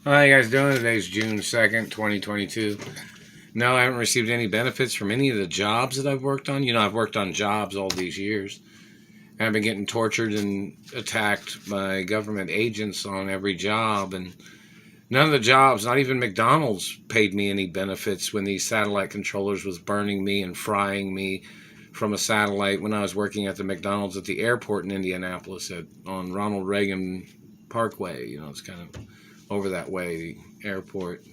How you guys doing? Today's June 2nd, 2022. No, I haven't received any benefits from any of the jobs that I've worked on. I've worked on jobs all these years. I've been getting tortured and attacked by government agents on every job. And none of the jobs, not even McDonald's, paid me any benefits when these satellite controllers was burning me and frying me from a satellite when I was working at the McDonald's at the airport in Indianapolis on Ronald Reagan Parkway. It's kind of over that way, the airport.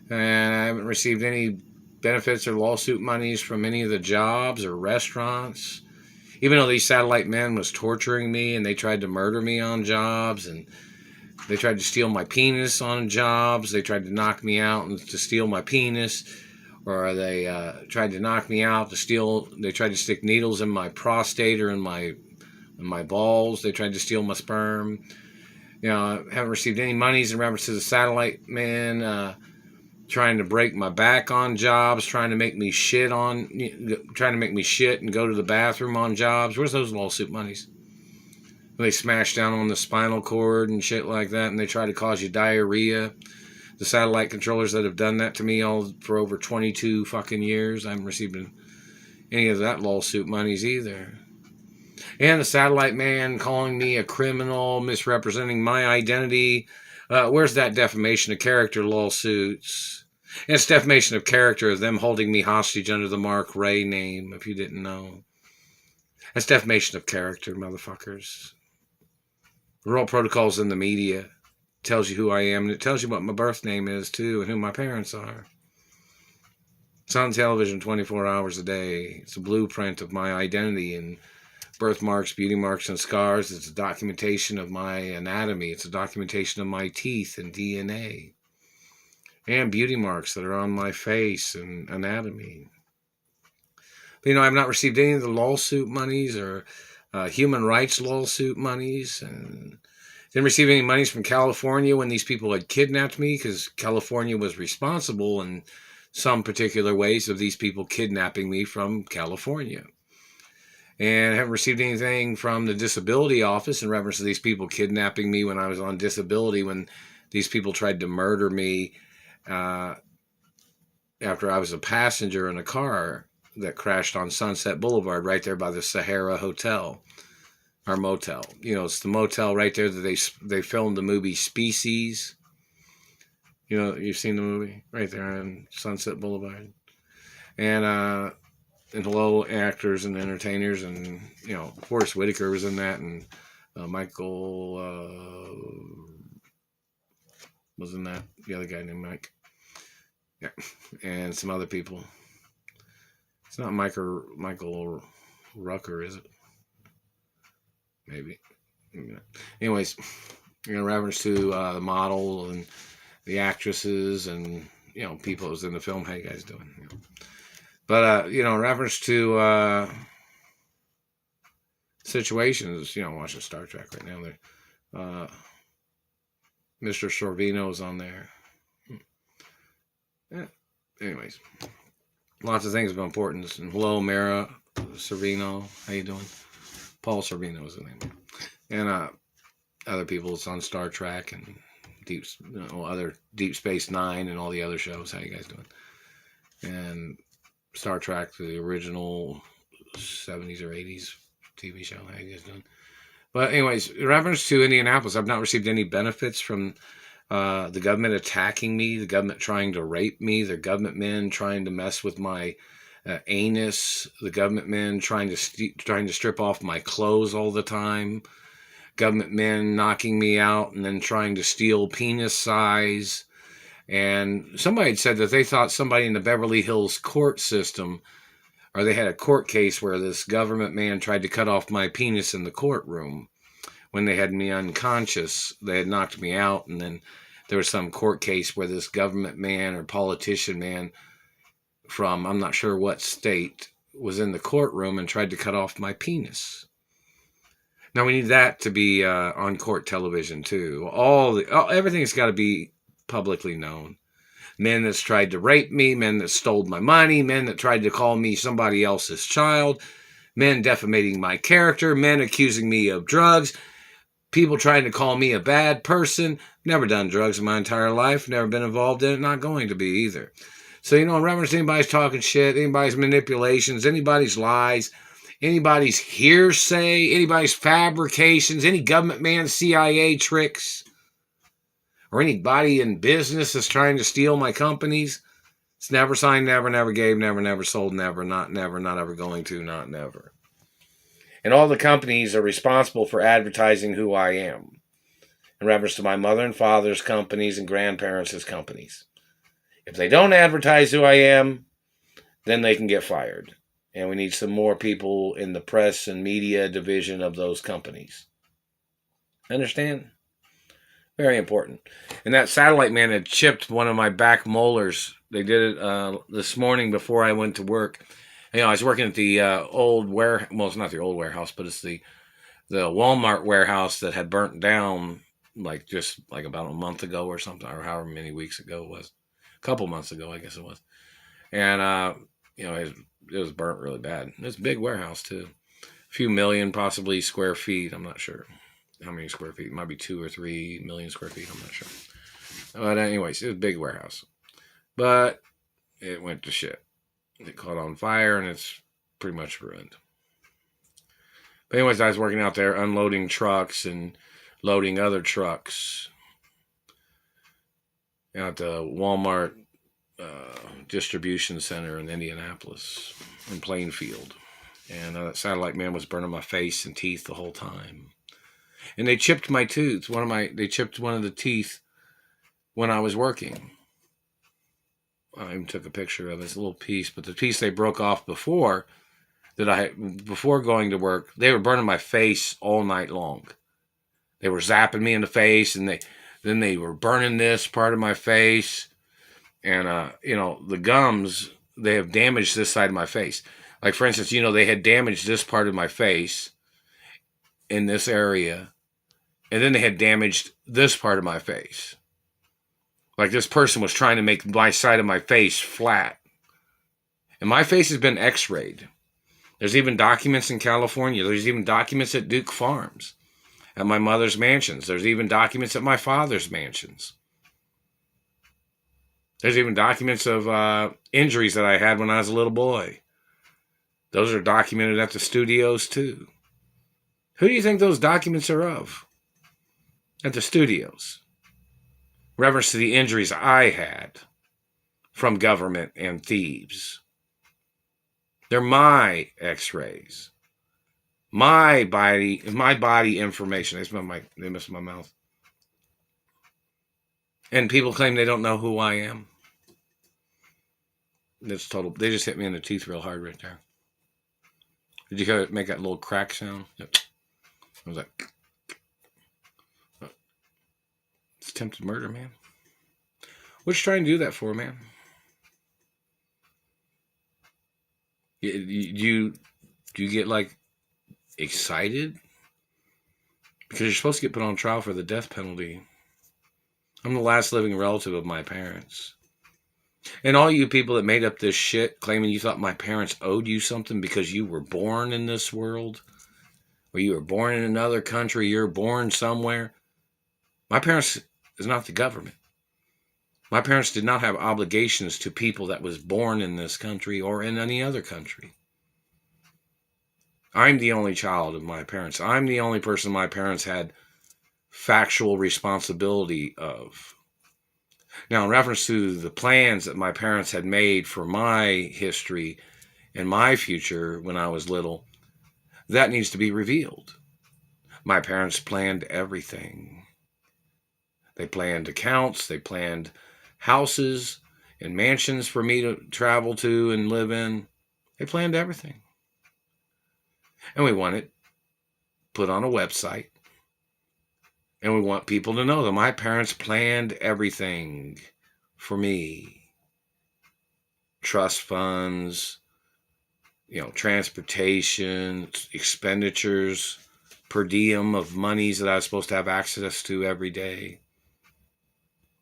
And I haven't received any benefits or lawsuit monies from any of the jobs or restaurants. Even though these satellite men was torturing me and they tried to murder me on jobs and they tried to steal my penis on jobs. They tried to knock me out and to steal my penis. Or they tried to knock me out they tried to stick needles in my prostate or in my balls. They tried to steal my sperm. I haven't received any monies in reference to the satellite man trying to break my back on jobs, trying to make me shit and go to the bathroom on jobs. Where's those lawsuit monies? They smash down on the spinal cord and shit like that, and they try to cause you diarrhea. The satellite controllers that have done that to me all for over 22 fucking years, I haven't received any of that lawsuit monies either. And the satellite man calling me a criminal, misrepresenting my identity. Where's that defamation of character lawsuits? And it's defamation of character of them holding me hostage under the Mark Ray name, if you didn't know. That's defamation of character, motherfuckers. Royal protocols in the media. It tells you who I am, and it tells you what my birth name is, too, and who my parents are. It's on television 24 hours a day. It's a blueprint of my identity and birthmarks, beauty marks, and scars. It's a documentation of my anatomy. It's a documentation of my teeth and DNA. And beauty marks that are on my face and anatomy. But, I've not received any of the lawsuit monies or human rights lawsuit monies. And didn't receive any monies from California when these people had kidnapped me, because California was responsible in some particular ways of these people kidnapping me from California. And I haven't received anything from the disability office in reference to these people kidnapping me when I was on disability, when these people tried to murder me after I was a passenger in a car that crashed on Sunset Boulevard right there by the Sahara Hotel, or motel. It's the motel right there that they filmed the movie Species. You've seen the movie right there on Sunset Boulevard. And hello, actors and entertainers, and Forrest Whitaker was in that, and Michael was in that. The other guy named Mike, yeah, and some other people. It's not Michael Rucker, is it? Maybe. Anyways, in reference to the model and the actresses and people that was in the film, how you guys doing? But, in reference to situations, watching Star Trek right now, Mr. Sorvino's on there. Yeah. Anyways, lots of things of importance. And hello, Mara Sorvino. How you doing? Paul Sorvino is the name. And other people, it's on Star Trek and other Deep Space Nine and all the other shows. How you guys doing? And Star Trek, the original 70s or 80s TV show. How you guys doing? But anyways, in reference to Indianapolis, I've not received any benefits from the government attacking me, the government trying to rape me, the government men trying to mess with my anus, the government men trying to strip off my clothes all the time, government men knocking me out and then trying to steal penis size. And somebody had said that they thought somebody in the Beverly Hills court system, or they had a court case where this government man tried to cut off my penis in the courtroom when they had me unconscious. They had knocked me out, and then there was some court case where this government man or politician man from I'm not sure what state was in the courtroom and tried to cut off my penis. Now we need that to be on court television too. Everything's got to be publicly known. Men that's tried to rape me, men that stole my money, men that tried to call me somebody else's child, men defamating my character, men accusing me of drugs, People trying to call me a bad person. Never done drugs in my entire life. Never been involved in it. Not going to be either. So, in reference to anybody's talking shit, anybody's manipulations, anybody's lies, anybody's hearsay, anybody's fabrications, any government man CIA tricks, or anybody in business that's trying to steal my companies, it's never signed, never gave, never sold, never, not ever going to, not never. And all the companies are responsible for advertising who I am, in reference to my mother and father's companies and grandparents' companies. If they don't advertise who I am, then they can get fired. And we need some more people in the press and media division of those companies. Understand? Very important. And that satellite man had chipped one of my back molars. They did it this morning before I went to work. I was working at the old warehouse. Well, it's not the old warehouse, but it's the Walmart warehouse that had burnt down just about a month ago or something, or however many weeks ago it was. A couple months ago, I guess it was. And, it was burnt really bad. It's a big warehouse, too. A few million, possibly, square feet. I'm not sure how many square feet. It might be 2 or 3 million square feet. I'm not sure. But anyways, it was a big warehouse. But it went to shit. It caught on fire, and it's pretty much ruined. But anyways, I was working out there unloading trucks and loading other trucks at the Walmart distribution center in Indianapolis, in Plainfield. And that satellite man was burning my face and teeth the whole time. And they chipped my tooth. They chipped one of the teeth when I was working. I even took a picture of this little piece, but the piece they broke off before going to work, they were burning my face all night long. They were zapping me in the face, and then they were burning this part of my face. And, the gums, they have damaged this side of my face. Like, for instance, they had damaged this part of my face in this area, and then they had damaged this part of my face. Like, this person was trying to make my side of my face flat. And my face has been x-rayed. There's even documents in California. There's even documents at Duke Farms, at my mother's mansions. There's even documents at my father's mansions. There's even documents of injuries that I had when I was a little boy. Those are documented at the studios, too. Who do you think those documents are of? At the studios. Reference to the injuries I had from government and thieves. They're my x-rays. My body information. They missed my mouth. And people claim they don't know who I am. That's total. They just hit me in the teeth real hard right there. Did you hear it make that little crack sound? Yep. I was like, it's attempted murder, man. What you trying to do that for, man? Do you get excited? Because you're supposed to get put on trial for the death penalty. I'm the last living relative of my parents. And all you people that made up this shit claiming you thought my parents owed you something because you were born in this world, or you were born in another country, you're born somewhere. My parents is not the government. My parents did not have obligations to people that was born in this country or in any other country. I'm the only child of my parents. I'm the only person my parents had factual responsibility of. Now, in reference to the plans that my parents had made for my history and my future when I was little, that needs to be revealed. My parents planned everything. They planned accounts, they planned houses and mansions for me to travel to and live in. They planned everything. And we want it put on a website. And we want people to know that my parents planned everything for me. Trust funds, transportation, expenditures, per diem of monies that I was supposed to have access to every day.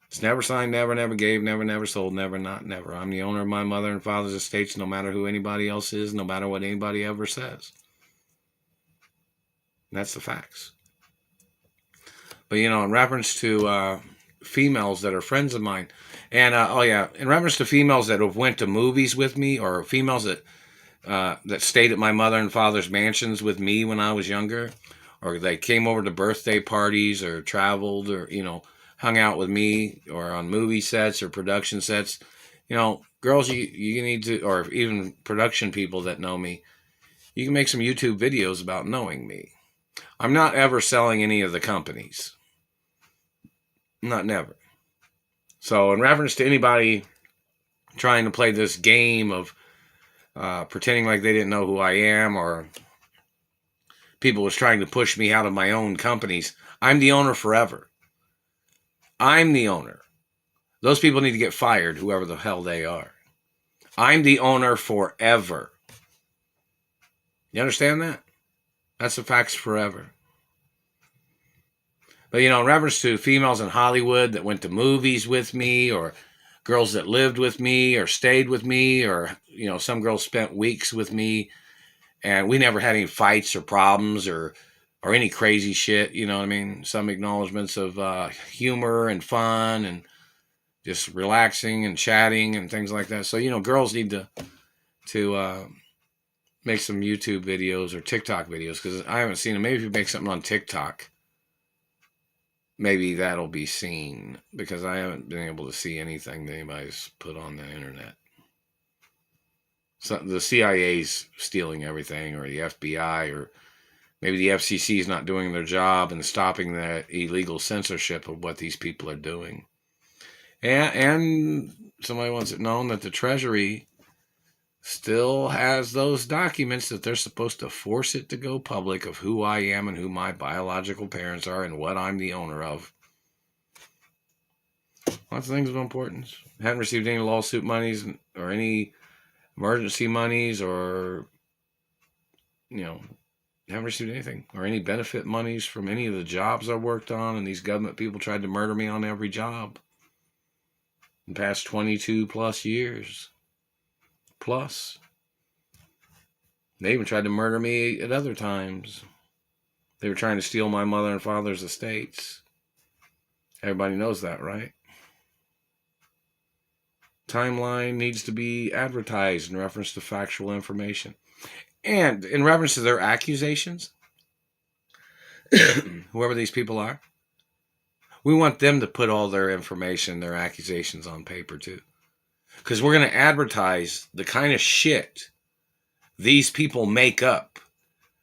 It's never signed, never gave, never sold, never, not never. I'm the owner of my mother and father's estates, no matter who anybody else is, no matter what anybody ever says. And that's the facts. But in reference to females that are friends of mine, and in reference to females that have went to movies with me, or females that stayed at my mother and father's mansions with me when I was younger, or they came over to birthday parties, or traveled, or hung out with me, or on movie sets or production sets. Girls, you need to, or even production people that know me, you can make some YouTube videos about knowing me. I'm not ever selling any of the companies. Not never. So in reference to anybody trying to play this game of pretending like they didn't know who I am, or people was trying to push me out of my own companies, I'm the owner forever. I'm the owner. Those people need to get fired, whoever the hell they are. I'm the owner forever. You understand that? That's the facts forever. But, in reference to females in Hollywood that went to movies with me, or girls that lived with me or stayed with me, or, some girls spent weeks with me, and we never had any fights or problems or any crazy shit, you know what I mean? Some acknowledgments of humor and fun and just relaxing and chatting and things like that. So, girls need to make some YouTube videos or TikTok videos, because I haven't seen them. Maybe if you make something on TikTok, maybe that'll be seen, because I haven't been able to see anything that anybody's put on the internet. So the CIA's stealing everything, or the FBI, or maybe the FCC is not doing their job and stopping the illegal censorship of what these people are doing. And somebody wants it known that the Treasury still has those documents that they're supposed to force it to go public, of who I am and who my biological parents are and what I'm the owner of. Lots of things of importance. Haven't received any lawsuit monies or any emergency monies, or haven't received anything, or any benefit monies from any of the jobs I worked on, and these government people tried to murder me on every job in the past 22 plus years. Plus, they even tried to murder me at other times. They were trying to steal my mother and father's estates. Everybody knows that, right? Timeline needs to be advertised in reference to factual information. And in reference to their accusations, whoever these people are, we want them to put all their information, their accusations on paper too. Because we're going to advertise the kind of shit these people make up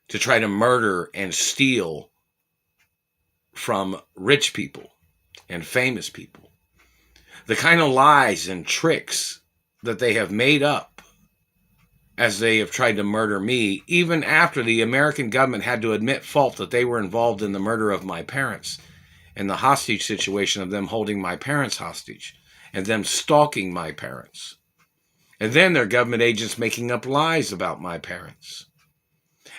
to try to murder and steal from rich people and famous people. The kind of lies and tricks that they have made up as they have tried to murder me, even after the American government had to admit fault that they were involved in the murder of my parents and the hostage situation of them holding my parents hostage and them stalking my parents. And then their government agents making up lies about my parents.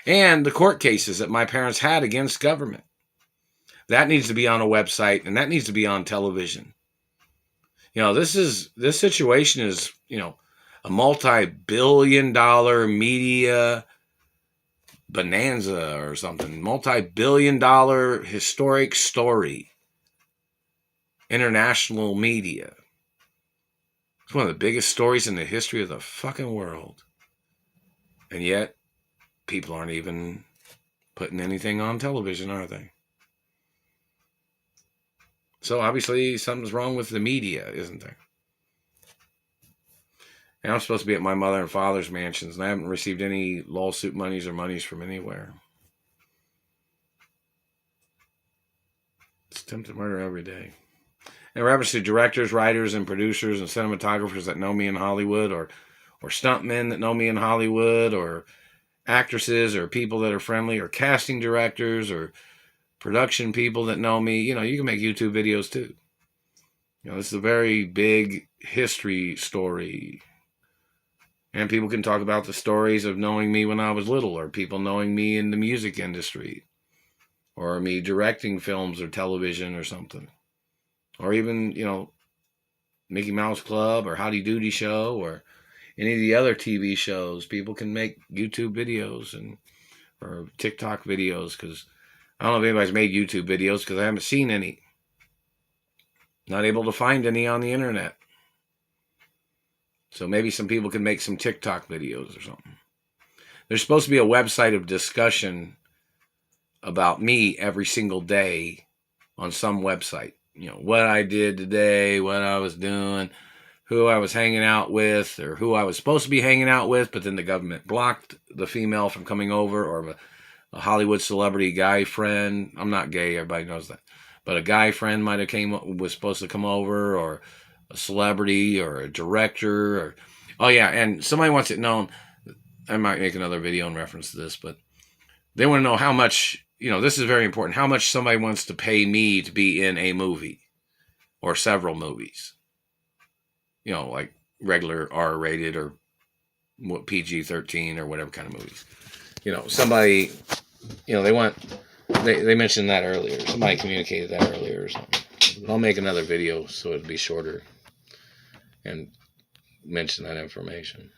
And the court cases that my parents had against government. That needs to be on a website, and that needs to be on television. This situation is, a multi-billion-dollar media bonanza or something. Multi-billion-dollar historic story. International media. It's one of the biggest stories in the history of the fucking world. And yet, people aren't even putting anything on television, are they? So obviously something's wrong with the media, isn't there? And I'm supposed to be at my mother and father's mansions, and I haven't received any lawsuit monies or monies from anywhere. It's attempted murder every day. In reference to directors, writers, and producers and cinematographers that know me in Hollywood, or stuntmen that know me in Hollywood, or actresses, or people that are friendly, or casting directors, or production people that know me, you can make YouTube videos too. This is a very big history story. And people can talk about the stories of knowing me when I was little, or people knowing me in the music industry, or me directing films or television or something. Or even, Mickey Mouse Club or Howdy Doody Show or any of the other TV shows. People can make YouTube videos or TikTok videos, because I don't know if anybody's made YouTube videos because I haven't seen any. Not able to find any on the internet. So maybe some people can make some TikTok videos or something. There's supposed to be a website of discussion about me every single day on some website. You know, what I did today, what I was doing, who I was hanging out with, or who I was supposed to be hanging out with, but then the government blocked the female from coming over, or a Hollywood celebrity guy friend. I'm not gay, everybody knows that. But a guy friend might have was supposed to come over, or a celebrity, or a director, or oh yeah, and somebody wants it known. I might make another video in reference to this, but they want to know how much, you know, this is very important, how much somebody wants to pay me to be in a movie or several movies. You know, like regular R-rated or PG-13 or whatever kind of movies. You know, somebody, you know, they mentioned that earlier. Somebody communicated that earlier or something. But I'll make another video so it'll be shorter and mention that information.